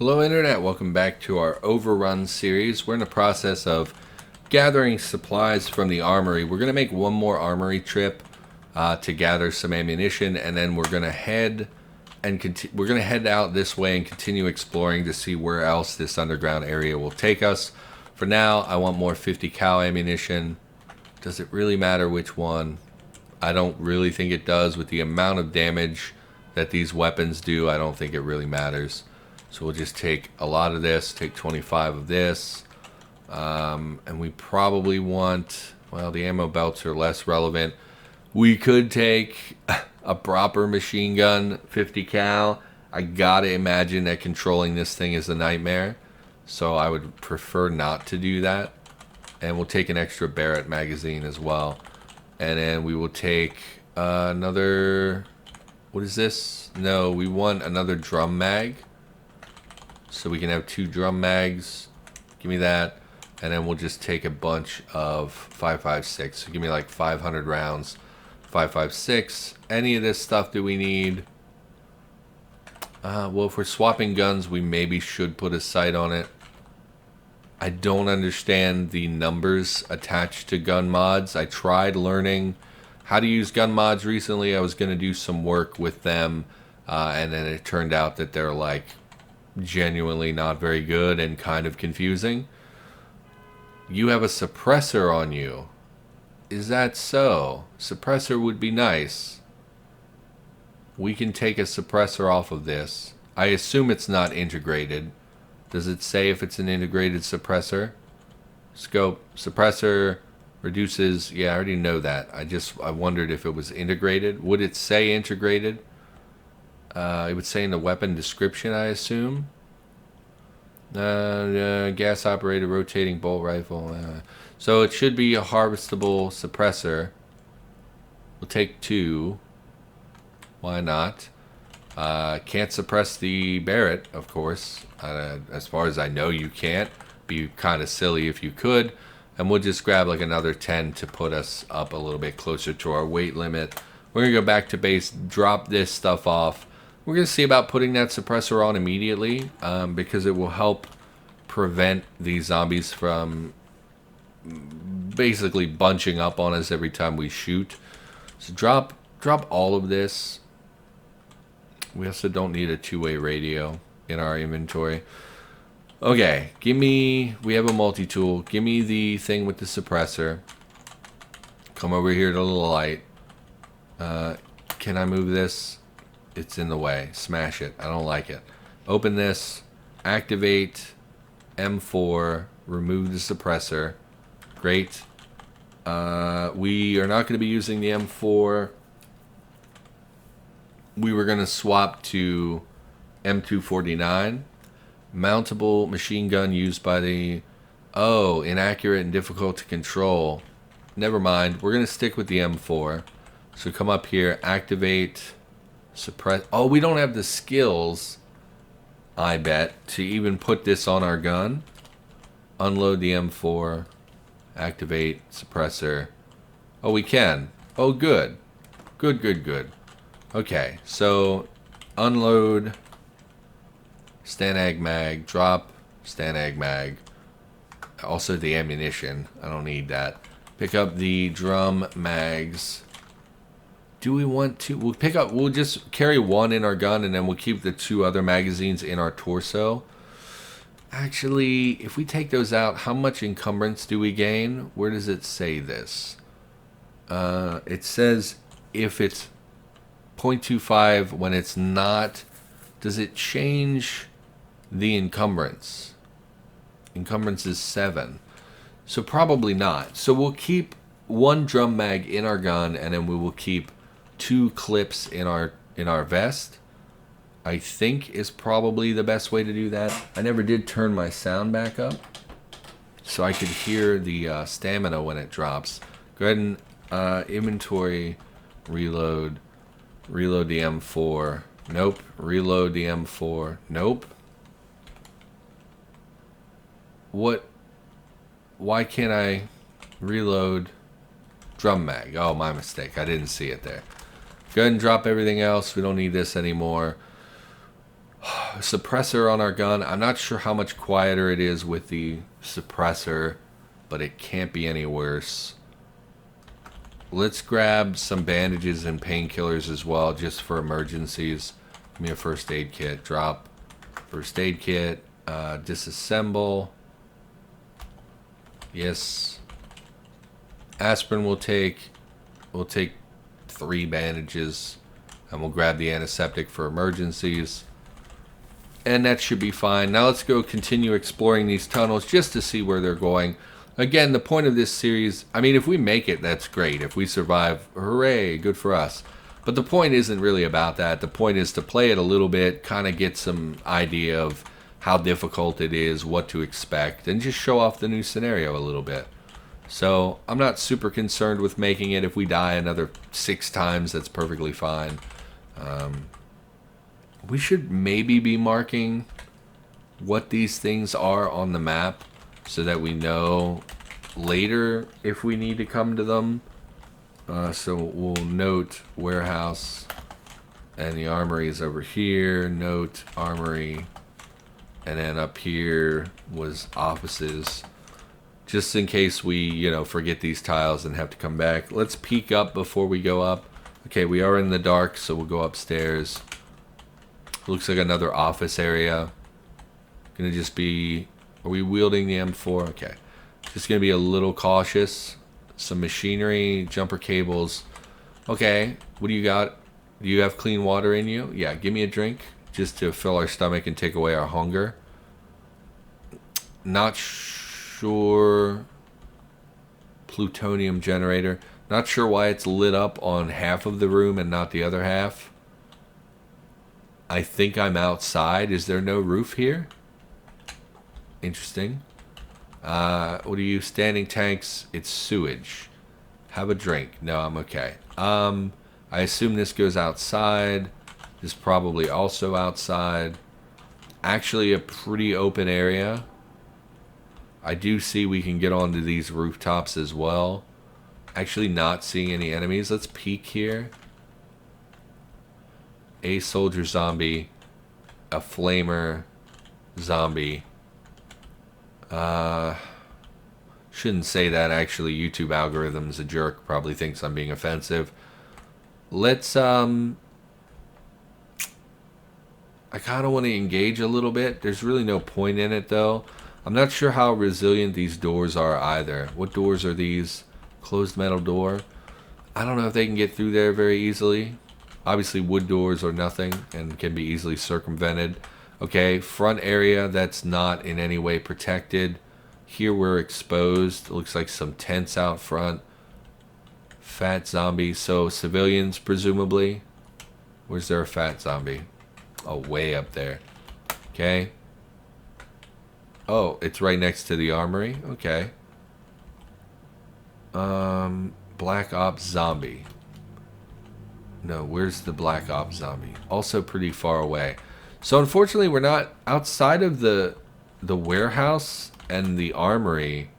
Hello Internet, welcome back to our Overrun series. We're in the process of gathering supplies from the armory. We're going to make one more armory trip to gather some ammunition, and then we're going to head out this way and continue exploring to see where else this underground area will take us. For now, I want more 50 cal ammunition. Does it really matter which one? I don't really think it does. With the amount of damage that these weapons do, I don't think it really matters. So we'll just take a lot of this, take 25 of this. And we probably want, well, the ammo belts are less relevant. We could take a proper machine gun, 50 cal. I gotta imagine that controlling this thing is a nightmare. So I would prefer not to do that. And we'll take an extra Barrett magazine as well. And then we will take another, what is this? No, we want another drum mag. So we can have 2 drum mags. Give me that. And then we'll just take a bunch of 5.56. So give me like 500 rounds. 5.56. Any of this stuff do we need? Well, if we're swapping guns, we maybe should put a sight on it. I don't understand the numbers attached to gun mods. I tried learning how to use gun mods recently. I was going to do some work with them. And then it turned out that they're like genuinely not very good and kind of confusing. You have a suppressor on you. Is that so? Suppressor would be nice. We can take a suppressor off of this. I assume it's not integrated. Does it say if it's an integrated suppressor? Scope. Suppressor reduces. Yeah, I already know that. I wondered if it was integrated. Would it say integrated? It would say in the weapon description, I assume. Gas operated rotating bolt rifle. So it should be a harvestable suppressor. We'll take 2. Why not? Can't suppress the Barrett, of course. As far as I know, you can't. Be kind of silly if you could. And we'll just grab like another 10 to put us up a little bit closer to our weight limit. We're going to go back to base, drop this stuff off. We're going to see about putting that suppressor on immediately because it will help prevent these zombies from basically bunching up on us every time we shoot. So drop all of this. We also don't need a 2-way radio in our inventory. Okay, we have a multi-tool. Give me the thing with the suppressor. Come over here to the light. Can I move this? It's in the way. Smash it. I don't like it. Open this. Activate M4. Remove the suppressor. Great. We are not going to be using the M4. We were going to swap to M249. Mountable machine gun used by the... Oh, inaccurate and difficult to control. Never mind. We're going to stick with the M4. So come up here. Activate... Suppress. Oh, we don't have the skills, I bet, to even put this on our gun. Unload the M4. Activate suppressor. Oh, we can. Oh, good. Good. Okay, so unload Stanag mag. Drop Stanag mag. Also the ammunition. I don't need that. Pick up the drum mags. Do we want to? We'll just carry 1 in our gun, and then we'll keep the 2 other magazines in our torso. Actually, if we take those out, how much encumbrance do we gain? Where does it say this? It says if it's 0.25 when it's not. Does it change the encumbrance? Encumbrance is 7. So probably not. So we'll keep 1 drum mag in our gun, and then we will keep 2 clips in our vest. I think is probably the best way to do that. I never did turn my sound back up, so I could hear the stamina when it drops. Go ahead and inventory, reload the M4. Nope. Reload the M4. Nope. What? Why can't I reload drum mag? Oh, my mistake. I didn't see it there. Go ahead and drop everything else. We don't need this anymore. Suppressor on our gun. I'm not sure how much quieter it is with the suppressor, but it can't be any worse. Let's grab some bandages and painkillers as well, just for emergencies. Give me a first aid kit. Drop first aid kit. Disassemble. Yes. Aspirin we'll take 3 bandages, and we'll grab the antiseptic for emergencies. And that should be fine. Now let's go continue exploring these tunnels just to see where they're going. Again, the point of this series, I mean, if we make it, that's great. If we survive, hooray, good for us. But the point isn't really about that. The point is to play it a little bit, kind of get some idea of how difficult it is, what to expect, and just show off the new scenario a little bit. So I'm not super concerned with making it. If we die another 6 times, that's perfectly fine. We should maybe be marking what these things are on the map so that we know later if we need to come to them. So we'll note warehouse, and the armory is over here. Note armory, and then up here was offices, just in case we, forget these tiles and have to come back. Let's peek up before we go up. Okay, we are in the dark, so we'll go upstairs. Looks like another office area. Gonna just be... Are we wielding the M4? Okay. Just gonna be a little cautious. Some machinery, jumper cables. Okay, what do you got? Do you have clean water in you? Yeah, give me a drink. Just to fill our stomach and take away our hunger. Not sure... Plutonium generator. Not sure why it's lit up on half of the room and not the other half. I think I'm outside. Is there no roof here? Interesting. What are you? Standing tanks. It's sewage. Have a drink. No, I'm okay. I assume this goes outside. This probably also outside. Actually a pretty open area. I do see we can get onto these rooftops as well. Actually not seeing any enemies. Let's peek here. A soldier zombie, a flamer zombie. Shouldn't say that, actually. YouTube algorithm's a jerk, probably thinks I'm being offensive. Let's I kind of want to engage a little bit. There's really no point in it though. I'm not sure how resilient these doors are either. What doors are these? Closed metal door. I don't know if they can get through there very easily. Obviously wood doors are nothing and can be easily circumvented. Okay, front area that's not in any way protected. Here we're exposed. It looks like some tents out front. Fat zombie. So civilians presumably. Where's there a fat zombie? Oh, way up there. Okay. Oh, it's right next to the armory. Okay. Black Ops zombie. No, where's the Black Ops zombie? Also pretty far away. So unfortunately, we're not outside of the warehouse and the armory.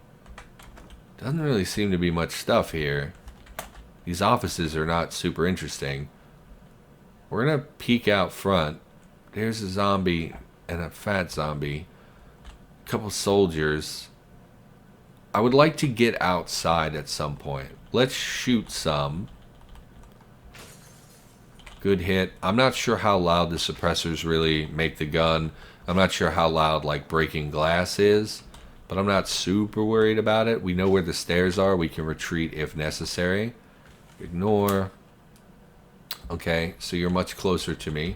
Doesn't really seem to be much stuff here. These offices are not super interesting. We're gonna peek out front. There's a zombie and a fat zombie. A couple soldiers. I would like to get outside at some point. Let's shoot some. Good hit. I'm not sure how loud the suppressors really make the gun. I'm not sure how loud like breaking glass is, but I'm not super worried about it. We know where the stairs are. We can retreat if necessary. Ignore. Okay, so you're much closer to me.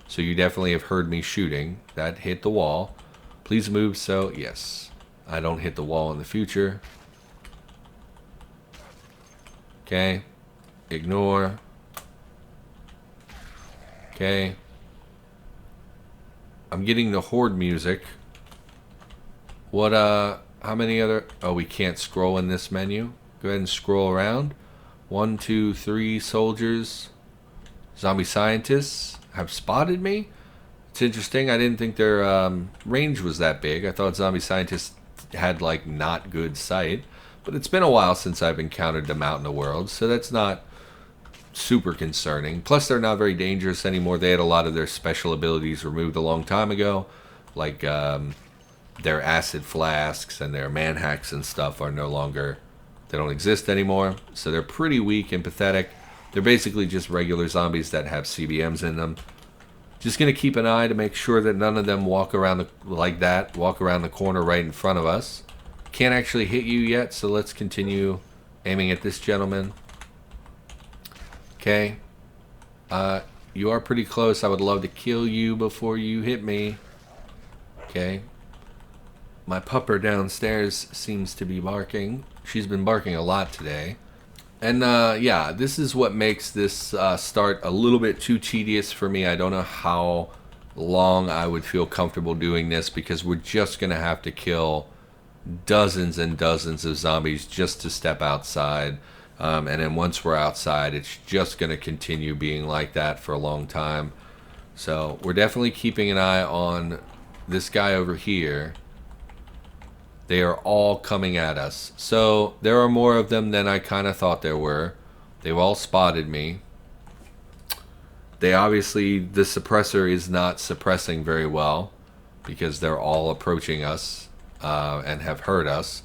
So you definitely have heard me shooting. That hit the wall. Please move so, yes. I don't hit the wall in the future. Okay. Ignore. Okay. I'm getting the horde music. What, how many other... Oh, we can't scroll in this menu. Go ahead and scroll around. 1, 2, 3 soldiers. Zombie scientists have spotted me. It's interesting. I didn't think their range was that big. I thought zombie scientists had, like, not good sight. But it's been a while since I've encountered them out in the world, so that's not super concerning. Plus, they're not very dangerous anymore. They had a lot of their special abilities removed a long time ago, like their acid flasks and their manhacks and stuff are no longer, they don't exist anymore. So they're pretty weak and pathetic. They're basically just regular zombies that have CBMs in them. Just going to keep an eye to make sure that none of them walk around the corner right in front of us. Can't actually hit you yet, so let's continue aiming at this gentleman. Okay. You are pretty close. I would love to kill you before you hit me. Okay. My pupper downstairs seems to be barking. She's been barking a lot today. And yeah, this is what makes this start a little bit too tedious for me. I don't know how long I would feel comfortable doing this, because we're just going to have to kill dozens and dozens of zombies just to step outside. And then once we're outside, it's just going to continue being like that for a long time. So we're definitely keeping an eye on this guy over here. They are all coming at us. So there are more of them than I kind of thought there were. They've all spotted me. They obviously, the suppressor is not suppressing very well, because they're all approaching us and have heard us.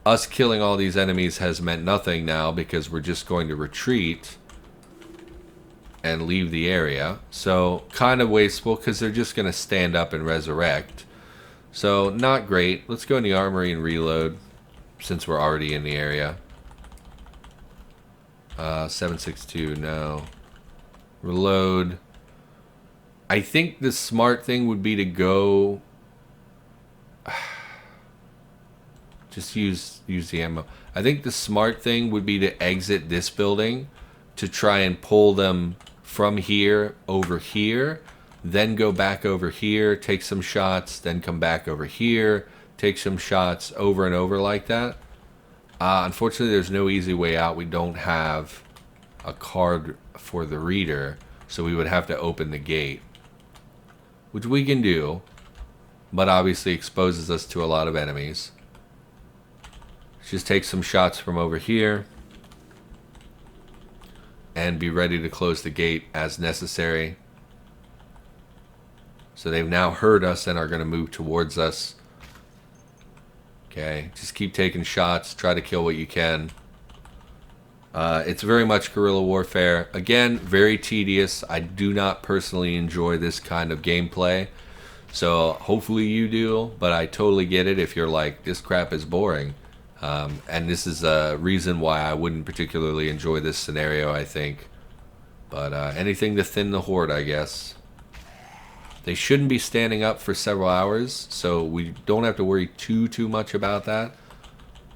Us killing all these enemies has meant nothing now, because we're just going to retreat and leave the area. So kind of wasteful, because they're just going to stand up and resurrect. So not great. Let's go in the armory and reload, since we're already in the area. 762, no. Reload. I think the smart thing would be to go... Just use the ammo. I think the smart thing would be to exit this building to try and pull them from here over here, then go back over here, take some shots, then come back over here, take some shots, over and over like that. Unfortunately, there's no easy way out. We don't have a card for the reader, so we would have to open the gate, which we can do, but obviously exposes us to a lot of enemies. Just take some shots from over here and be ready to close the gate as necessary. So they've now heard us and are going to move towards us. Okay, just keep taking shots. Try to kill what you can. It's very much guerrilla warfare. Again, very tedious. I do not personally enjoy this kind of gameplay. So hopefully you do, but I totally get it if you're like, this crap is boring. And this is a reason why I wouldn't particularly enjoy this scenario, I think. But anything to thin the horde, I guess. They shouldn't be standing up for several hours, so we don't have to worry too much about that.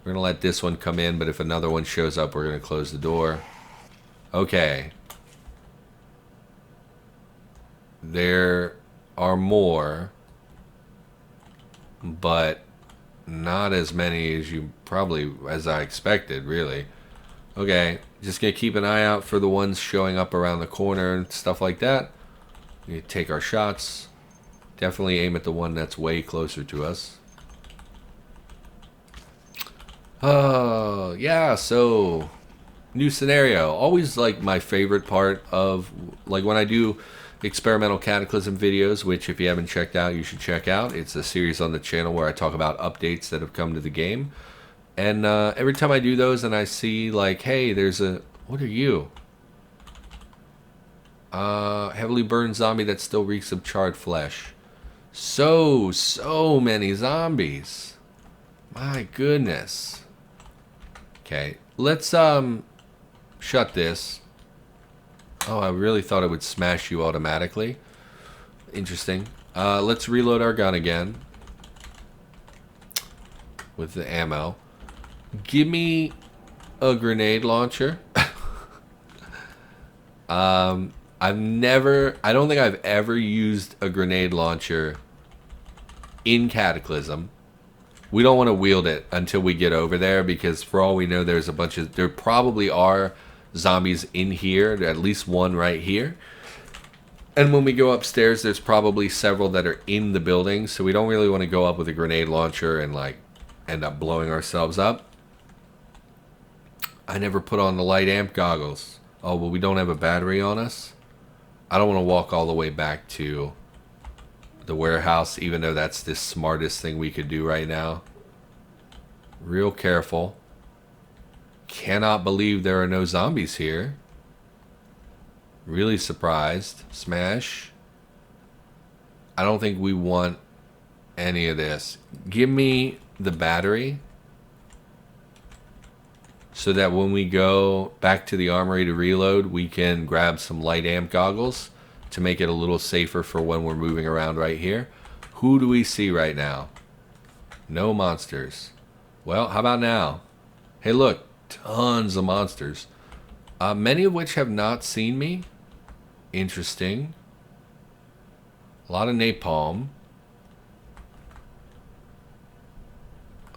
We're going to let this one come in, but if another one shows up, we're going to close the door. Okay. There are more, but not as many as I expected, really. Okay, just going to keep an eye out for the ones showing up around the corner and stuff like that. We take our shots. Definitely aim at the one that's way closer to us. Oh, yeah, so new scenario. Always like my favorite part of, like, when I do experimental Cataclysm videos, which if you haven't checked out, you should check out. It's a series on the channel where I talk about updates that have come to the game. And every time I do those and I see like, hey, there's a, what are you? Heavily burned zombie that still reeks of charred flesh. So many zombies. My goodness. Okay, let's shut this. Oh, I really thought it would smash you automatically. Interesting. Let's reload our gun again with the ammo. Give me a grenade launcher. I don't think I've ever used a grenade launcher in Cataclysm. We don't want to wield it until we get over there, because for all we know, there probably are zombies in here, at least one right here. And when we go upstairs, there's probably several that are in the building, so we don't really want to go up with a grenade launcher and like end up blowing ourselves up. I never put on the light amp goggles. Oh, well, we don't have a battery on us. I don't want to walk all the way back to the warehouse, even though that's the smartest thing we could do right now. Real careful. Cannot believe there are no zombies here. Really surprised. Smash. I don't think we want any of this. Give me the battery so that when we go back to the armory to reload, we can grab some light amp goggles to make it a little safer for when we're moving around right here. Who do we see right now? No monsters. Well, how about now? Hey, look. Tons of monsters. Many of which have not seen me. Interesting. A lot of napalm.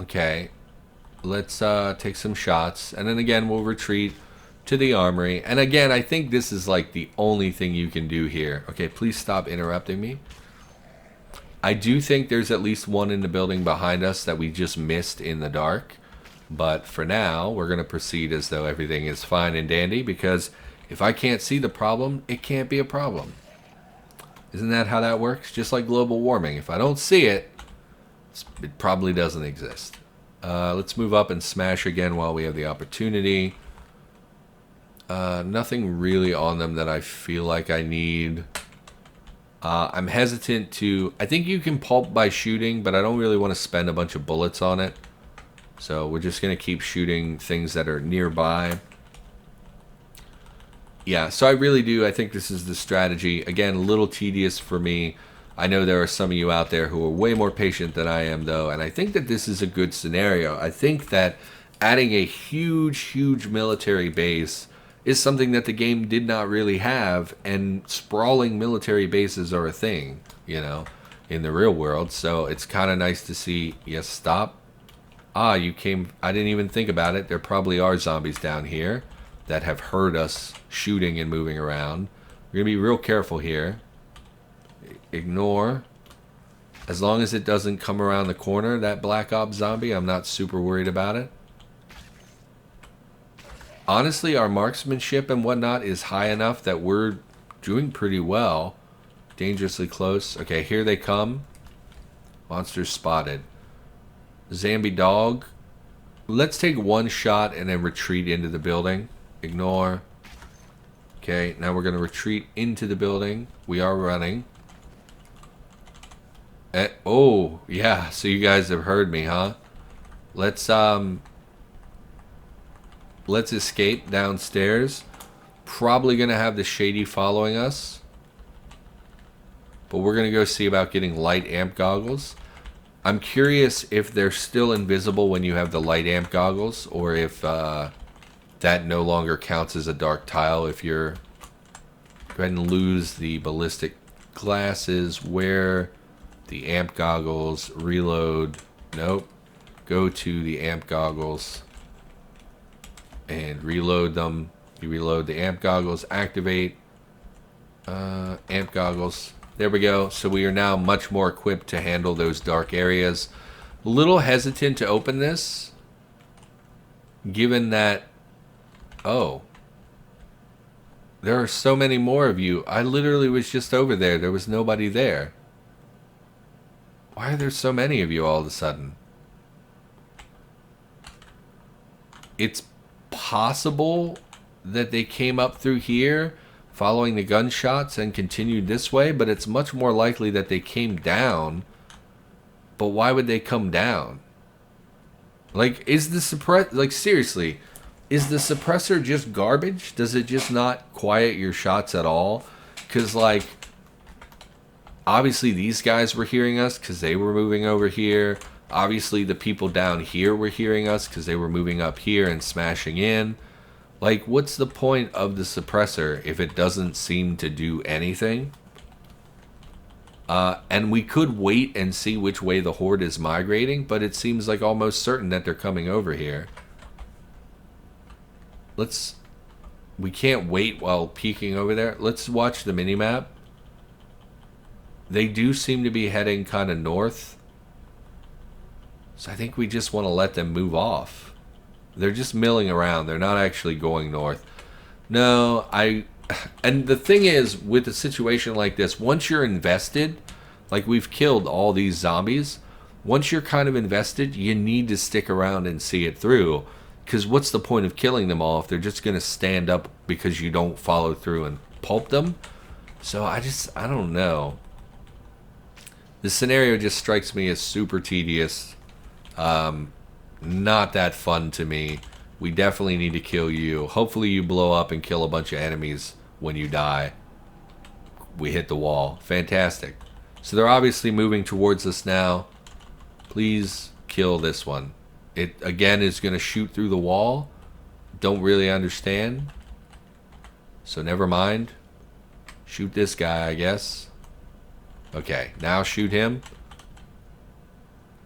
Okay. Let's take some shots. And then again, we'll retreat to the armory. And again, I think this is like the only thing you can do here. Okay, please stop interrupting me. I do think there's at least one in the building behind us that we just missed in the dark. But for now, we're going to proceed as though everything is fine and dandy, because if I can't see the problem, it can't be a problem. Isn't that how that works? Just like global warming. If I don't see it, it probably doesn't exist. Let's move up and smash again while we have the opportunity. Nothing really on them that I feel like I need. I'm hesitant to... I think you can pulp by shooting, but I don't really want to spend a bunch of bullets on it. So we're just going to keep shooting things that are nearby. Yeah, so I really do. I think this is the strategy. Again, a little tedious for me. I know there are some of you out there who are way more patient than I am, though. And I think that this is a good scenario. I think that adding a huge military base is something that the game did not really have. And sprawling military bases are a thing, you know, in the real world. So it's kind of nice to see... Yes, stop. Ah, you came... I didn't even think about it. There probably are zombies down here that have heard us shooting and moving around. We're going to be real careful here. Ignore. As long as it doesn't come around the corner, that Black Ops zombie, I'm not super worried about it. Honestly, our marksmanship and whatnot is high enough that we're doing pretty well. Dangerously close. Okay, here they come. Monsters spotted. Zombie dog. Let's take one shot and then retreat into the building. Ignore. Okay, now we're going to retreat into the building. We are running. Oh, yeah, so you guys have heard me, huh? Let's escape downstairs. Probably going to have the Shady following us. But we're going to go see about getting light amp goggles. I'm curious if they're still invisible when you have the light amp goggles, or if that no longer counts as a dark tile if you're... Go ahead and lose the ballistic glasses. Wear the amp goggles. Reload. Nope. Go to the amp goggles and reload them. You reload the amp goggles. Activate amp goggles. There we go. So we are now much more equipped to handle those dark areas. A little hesitant to open this, given that... Oh. There are so many more of you. I literally was just over there. There was nobody there. Why are there so many of you all of a sudden? It's possible that they came up through here following the gunshots and continued this way, but it's much more likely that they came down. But why would they come down? Like, is the suppress... Like, seriously, is the suppressor just garbage? Does it just not quiet your shots at all? Because, like, obviously these guys were hearing us because they were moving over here. Obviously the people down here were hearing us because they were moving up here and smashing in. Like, what's the point of the suppressor if it doesn't seem to do anything? And we could wait and see which way the horde is migrating, but it seems like almost certain that they're coming over here. We can't wait while peeking over there. Let's watch the minimap. They do seem to be heading kind of north. So I think we just want to let them move off. They're just milling around. They're not actually going north. No, and the thing is, with a situation like this, once you're invested, like we've killed all these zombies, once you're kind of invested, you need to stick around and see it through. Because what's the point of killing them all if they're just going to stand up because you don't follow through and pulp them? So I don't know. This scenario just strikes me as super tedious. Not that fun to me. We definitely need to kill you. Hopefully you blow up and kill a bunch of enemies when you die. We hit the wall. Fantastic. So they're obviously moving towards us now. Please kill this one. It, again, is going to shoot through the wall. Don't really understand. So never mind. Shoot this guy, I guess. Okay, now shoot him.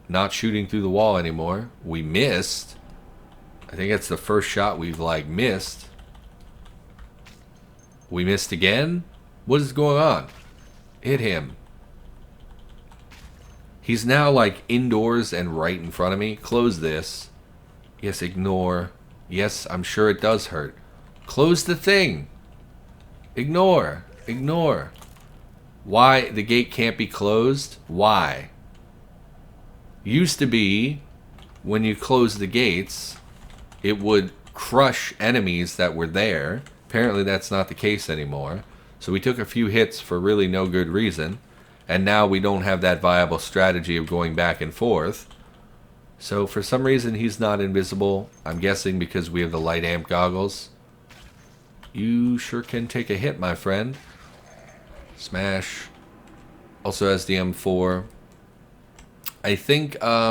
Not shooting through the wall anymore. We missed. I think that's the first shot we've, like, missed. We missed again? What is going on? Hit him. He's now, like, indoors and right in front of me. Close this. Yes, ignore. Yes, I'm sure it does hurt. Close the thing. Ignore. Ignore. Why the gate can't be closed? Why? Used to be, when you close the gates, it would crush enemies that were there. Apparently that's not the case anymore. So we took a few hits for really no good reason. And now we don't have that viable strategy of going back and forth. So for some reason he's not invisible. I'm guessing because we have the light amp goggles. You sure can take a hit, my friend. Smash. Also has the M4. I think I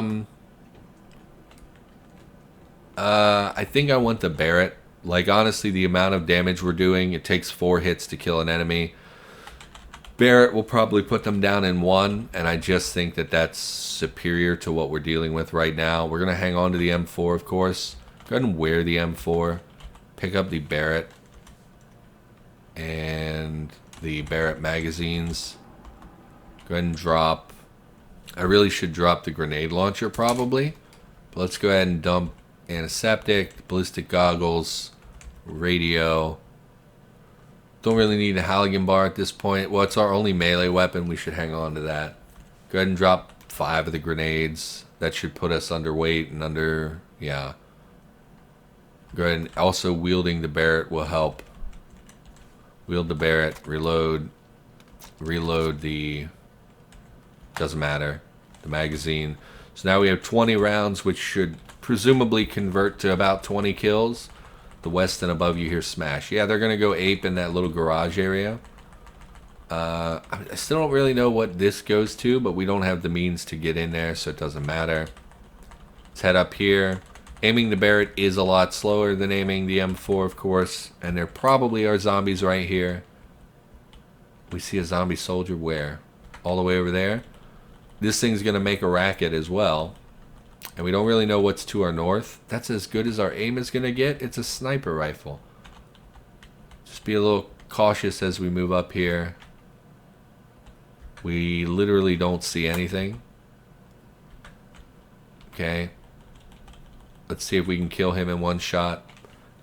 want the Barrett. Like, honestly, the amount of damage we're doing, it takes 4 hits to kill an enemy. Barrett will probably put them down in 1, and I just think that that's superior to what we're dealing with right now. We're going to hang on to the M4, of course. Go ahead and wear the M4. Pick up the Barrett. And the Barrett magazines. Go ahead and drop. I really should drop the grenade launcher, probably. But let's go ahead and dump antiseptic, ballistic goggles, radio. Don't really need a Halligan bar at this point. Well, it's our only melee weapon. We should hang on to that. Go ahead and drop 5 of the grenades. That should put us underweight and under... Yeah. Go ahead and also wielding the Barrett will help. Wield the Barrett. Reload. Reload the... Doesn't matter. The magazine. So now we have 20 rounds, which should presumably convert to about 20 kills. The west and above you hear smash. Yeah, they're going to go ape in that little garage area. I still don't really know what this goes to, but we don't have the means to get in there, so it doesn't matter. Let's head up here. Aiming the Barrett is a lot slower than aiming the M4, of course. And there probably are zombies right here. We see a zombie soldier where? All the way over there. This thing's going to make a racket as well. And we don't really know what's to our north. That's as good as our aim is going to get. It's a sniper rifle. Just be a little cautious as we move up here. We literally don't see anything. Okay. Let's see if we can kill him in one shot.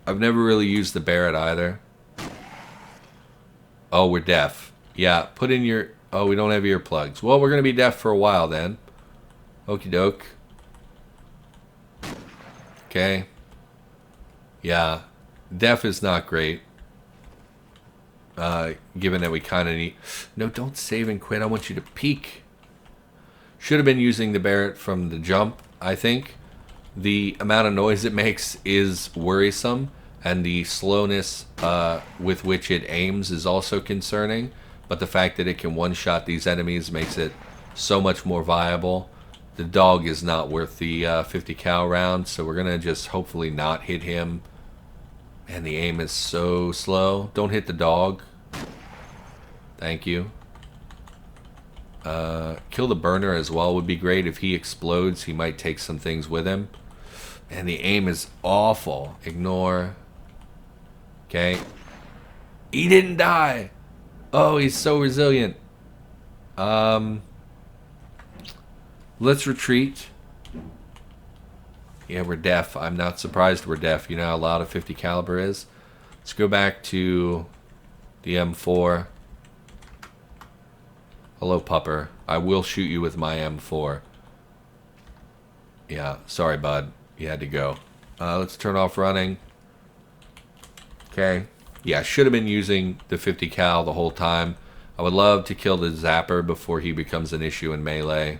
I've never really used the Barrett either. Oh, we're deaf. Yeah, put in your... Oh, we don't have earplugs. Well, we're going to be deaf for a while then. Okie doke. Okay. Yeah. Deaf is not great. Given that we kind of need... No, don't save and quit. I want you to peek. Should have been using the Barrett from the jump, I think. The amount of noise it makes is worrisome. And the slowness with which it aims is also concerning. But the fact that it can one-shot these enemies makes it so much more viable. The dog is not worth the 50 cal round, so we're going to just hopefully not hit him. Man, the aim is so slow. Don't hit the dog. Thank you. Kill the burner as well would be great. If he explodes, he might take some things with him. And the aim is awful. Ignore. Okay. He didn't die. Oh, he's so resilient. Let's retreat. Yeah, we're deaf. I'm not surprised we're deaf. You know how loud a 50 caliber is? Let's go back to the M4. Hello, pupper. I will shoot you with my M4. Yeah, sorry, bud. You had to go. Let's turn off running. Okay. Yeah, should have been using the 50 cal the whole time. I would love to kill the zapper before he becomes an issue in melee.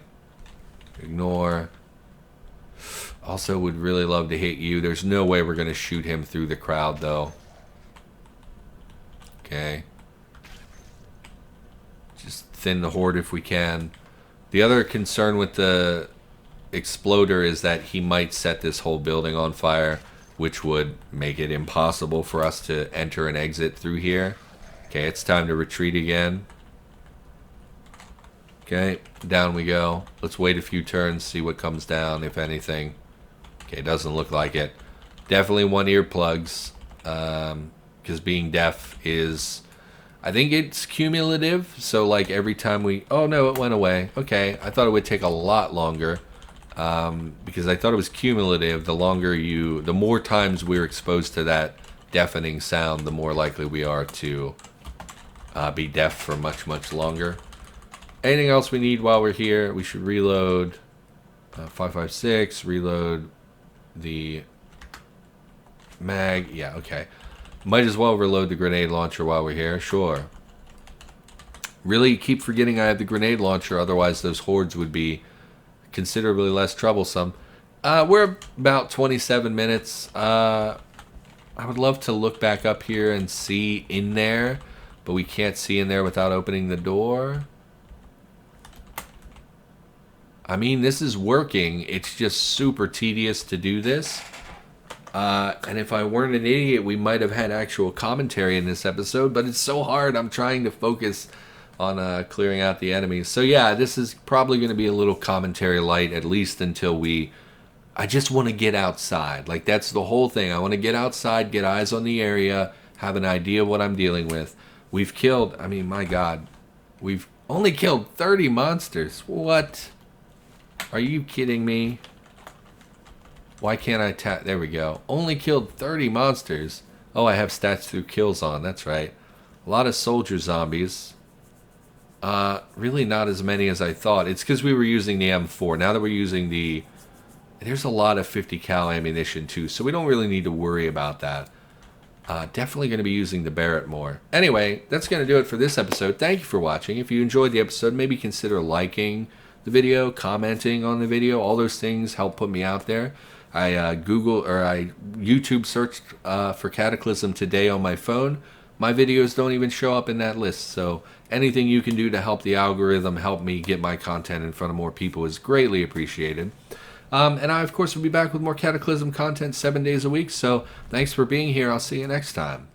Ignore. Also would really love to hit you. There's no way we're going to shoot him through the crowd, though. Okay. Just thin the horde if we can. The other concern with the exploder is that he might set this whole building on fire, which would make it impossible for us to enter and exit through here. Okay, it's time to retreat again. Okay, down we go. Let's wait a few turns, see what comes down, if anything. Okay, doesn't look like it. Definitely want earplugs, because being deaf is... I think it's cumulative, so like every time we... Oh no, it went away. Okay, I thought it would take a lot longer, because I thought it was cumulative. The longer you... The more times we're exposed to that deafening sound, the more likely we are to be deaf for much, much longer. Anything else we need while we're here? We should reload 5.56, reload the mag. Yeah, okay. Might as well reload the grenade launcher while we're here. Sure. Really keep forgetting I have the grenade launcher, otherwise those hordes would be considerably less troublesome. We're about 27 minutes. I would love to look back up here and see in there, but we can't see in there without opening the door. I mean, this is working. It's just super tedious to do this. And if I weren't an idiot, we might have had actual commentary in this episode, but it's so hard. I'm trying to focus on clearing out the enemies. So yeah, this is probably going to be a little commentary light, at least until we... I just want to get outside. Like, that's the whole thing. I want to get outside, get eyes on the area, have an idea of what I'm dealing with. We've killed... I mean, my God. We've only killed 30 monsters. What? Are you kidding me? Why can't I tap? There we go. Only killed 30 monsters. Oh, I have stats through kills on. That's right. A lot of soldier zombies. Really not as many as I thought. It's because we were using the M4. Now that we're using the... There's a lot of 50 cal ammunition too, so we don't really need to worry about that. Definitely going to be using the Barrett more. Anyway, that's going to do it for this episode. Thank you for watching. If you enjoyed the episode, maybe consider liking the video, commenting on the video. All those things help put me out there. I YouTube searched for Cataclysm today on my phone. My videos don't even show up in that list, so anything you can do to help the algorithm help me get my content in front of more people is greatly appreciated. And I, of course, will be back with more Cataclysm content 7 days a week, so thanks for being here. I'll see you next time.